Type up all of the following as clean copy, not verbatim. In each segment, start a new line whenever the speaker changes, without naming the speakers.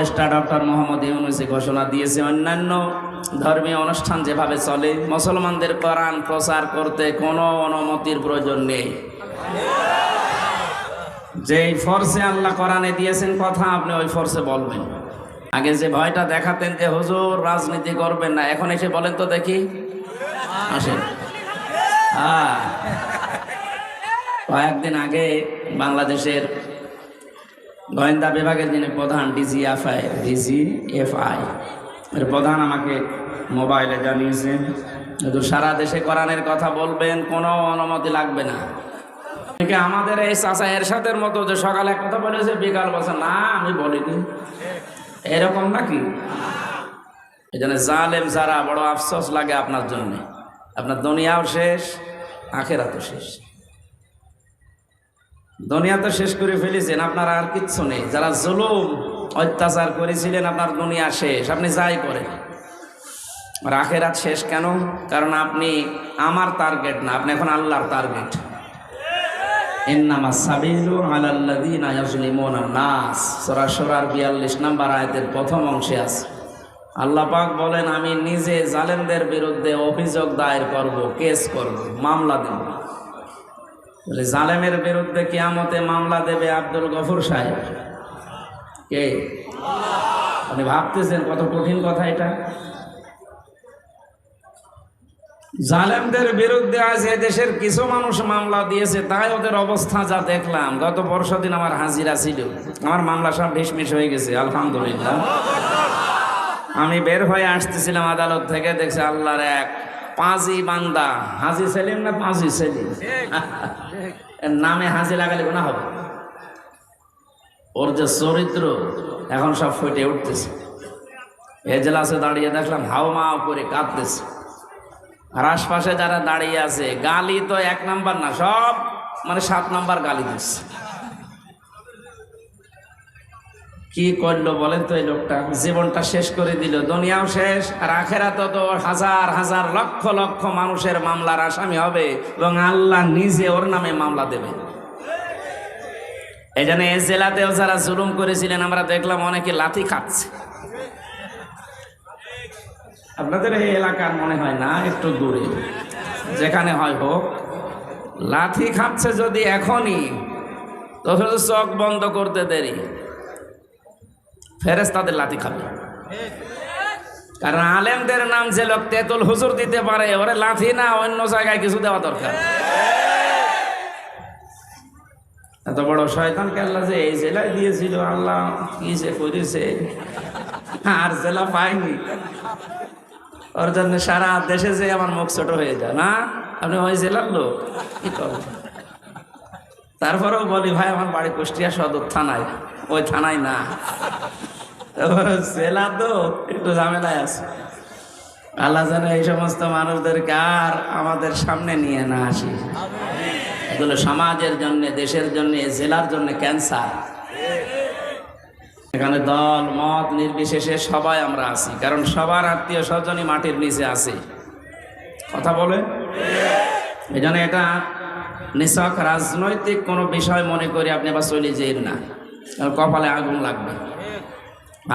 উপদেষ্টা ডক্টর মোহাম্মদ ইউনূসী ঘোষণা দিয়েছে অন্যান্য ধর্মীয় অনুষ্ঠান যেভাবে চলে মুসলমানদের কোরআন প্রচার করতে কোনো অনুমতির প্রয়োজন নেই। যেই ফোর্সে আল্লাহ কোরআনে দিয়েছেন কথা আপনি ওই ফোর্সে বলবেন। আগে যে ভয়টা দেখাতেন যে হুজুর রাজনীতি করবেন না, এখন এসে বলেন তো দেখি। আসেন। কয়েকদিন আগে বাংলাদেশের গোয়েন্দা বিভাগের যিনি প্রধান ডিজিএফআই এর প্রধান আমাকে মোবাইলে জানিয়েছেন সারা দেশে কোরআনের কথা বলবেন, কোনো অনুমতি লাগবে না। আমাদের এই চাচা এরশাদের মতো যে সকালে এক কথা বলেছে বিকাল বলছে না আমি বলিনি, এরকম নাকি? এই জন্য জালেম যারা, বড় আফসোস লাগে আপনার জন্য। আপনার দুনিয়াও শেষ, আখিরাতও শেষ। দুনিয়া তো শেষ করে ফেলেছেন, আপনার আর কিচ্ছু নেই। যারা জুলুম অত্যাচার করেছিলেন আপনার দুনিয়া শেষ, আপনি যাই করেন। আর আখিরাত শেষ কেন? কারণ আপনি আমার টার্গেট না, আপনি এখন আল্লাহর টার্গেট। ইন্নামাস সাবিলু আলাল্লাযিনা ইয়াজলিমুনান নাস, সূরা শুরার 42 নম্বর আয়াতের প্রথম অংশে আছে। আল্লাহ পাক বলেন আমি নিজে জালেমদের বিরুদ্ধে অভিযোগ দায়ের করব, কেস করব, মামলা দেব। জালেমের বিরুদ্ধে কিয়ামতে মামলা দেবে আব্দুল গফুর সাহেব। কে? আপনি ভাবতেছেন কত কঠিন কথা এটা। জালেমদের বিরুদ্ধে আজ দেশের কিছু মানুষ মামলা দিয়েছে, তাই ওদের অবস্থা যা দেখলাম। গত পরশুদিন আমার হাজিরা ছিল, আমার মামলা সব ঢিসমিস হয়ে গেছে আলহামদুলিল্লাহ। আমি বের হয়ে আসতেছিলাম আদালত থেকে, দেখছি আল্লাহর এক পাঁজি বান্দা, হাজি সেলিম না পাঁজি সেলিম, এর নামে হাজি লাগালে গুনাহ হবে। ওর যে চরিত্র এখন সব ফুটে উঠতেছে। এজলাসে দাঁড়িয়ে দেখলাম হাওমাও করে কাঁদতেছে, আর আশপাশে যারা দাঁড়িয়ে আছে গালি তো 1 নাম্বার না, সব মানে 7 নাম্বার গালি দিচ্ছে। কি করলো বলেন তো এই লোকটা? জীবনটা শেষ করে দিল, দুনিয়াও শেষ, আর আখেরাতে তো হাজার হাজার লক্ষ লক্ষ মানুষের মামলার আসামি হবে এবং আল্লাহ নিজে ওর নামে মামলা দেবে। এই জন্য এই জেলাতেও যারা জুলুম করেছিলেন আমরা দেখলাম অনেকে লাথি খাচ্ছে। আপনাদের এই এলাকার মনে হয় না, একটু দূরে যেখানে হয় হোক, লাথি খাচ্ছে যদি এখনই, তখন চোখ বন্ধ করতে দেরি, ফেরেশতাদের লাথি খাবে। কারণ আলেমদের নাম যে লোক তেতুল হুজুর দিতে পারে, ওরে লাথি না অন্য জায়গায় কিছু দেওয়া দরকার। এত বড় শয়তানকে আল্লাহ যে এই জেলায় দিয়েছিল, আল্লাহ কি যে করেছে, আর জেলা পাইনি। ওর জন্য সারা দেশে যে আমার মুখ ছোট হয়ে যায় না, আপনি ওই জেলার লোক কি করবেন? তারপরেও বলি ভাই আমার বাড়ি কুষ্টিয়া সদর থানায়, ওই থানায় না, জেলা তো একটু ঝামেলায় আছে। আল্লাহ যেন এই সমস্ত মানুষদেরকে আর আমাদের সামনে নিয়ে না আসি। এগুলো সমাজের জন্য, দেশের জন্য, জেলার জন্য ক্যান্সার। এখানে দল মত নির্বিশেষে সবাই আমরা আছি, কারণ সবার আত্মীয় স্বজনই মাটির নিচে আছে। কথা বলে এই জন্য এটা নিছক রাজনৈতিক কোনো বিষয় মনে করি আপনি আবার চলে যেন না, কপালে আগুন লাগবে।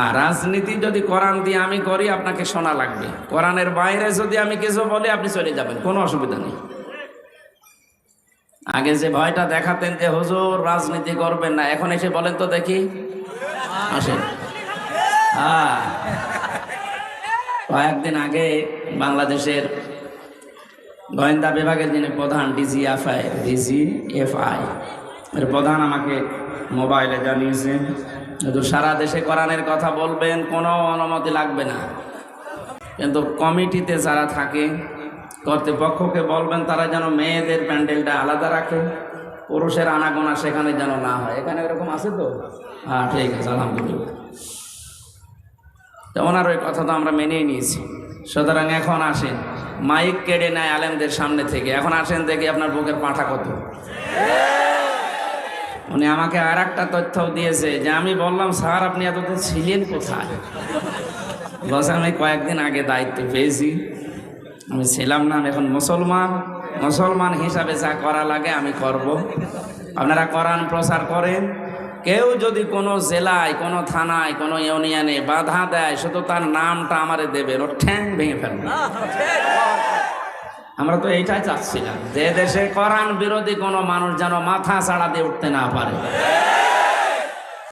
আর রাজনীতি যদি কোরআন দিয়ে আমি করি আপনাকে শোনা লাগবে, কোরআনের বাইরে যদি আমি কিছু বলি আপনি চলে যাবেন, কোনো অসুবিধা নেই। আগে যে ভয়টা দেখাতেন যে হুজুর রাজনীতি করবেন না, এখন এসে বলেন তো দেখি। আসেন। কয়েকদিন আগে বাংলাদেশের গোয়েন্দা বিভাগের যিনি প্রধান ডিজিএফআই এর প্রধান আমাকে মোবাইলে জানিয়েছেন সারা দেশে কোরআনের কথা বলবেন, কোনো অনুমতি লাগবে না। কিন্তু কমিটিতে যারা থাকে কর্তৃপক্ষকে বলবেন তারা যেন মেয়েদের প্যান্ডেলটা আলাদা রাখে, পুরুষের আনাগোনা সেখানে যেন না হয়। এখানে এরকম আছে তো? হ্যাঁ ঠিক আছে, আলহামদুলিল্লাহ। তো ওনার ওই কথা তো আমরা মেনেই নিয়েছি। সুতরাং এখন আসেন, মাইক কেড়ে নেয় আলেমদের সামনে থেকে, এখন আসেন দেখি আপনার বুকের পাঁঠা কত। উনি আমাকে আর একটা তথ্যও দিয়েছে যে আমি বললাম স্যার আপনি এতদিন ছিলেন কোথায়? বলছে আমি কয়েকদিন আগে দায়িত্ব পেয়েছি, আমি ছিলাম না, আমি এখন মুসলমান হিসাবে যা করা লাগে আমি করব। আপনারা কোরআন প্রচার করেন, কেউ যদি কোনো জেলায়, কোনো থানায়, কোনো ইউনিয়নে বাধা দেয়, শুধু তার নামটা আমারে দেবেন, ওর ঠ্যাং ভেঙে ফেলবেন। আমরা তো এইটাই চাচ্ছিলাম, যে দেশে কোরআন বিরোধী কোনো মানুষ যেন মাথা ছাড়া দিয়ে উঠতে না পারে।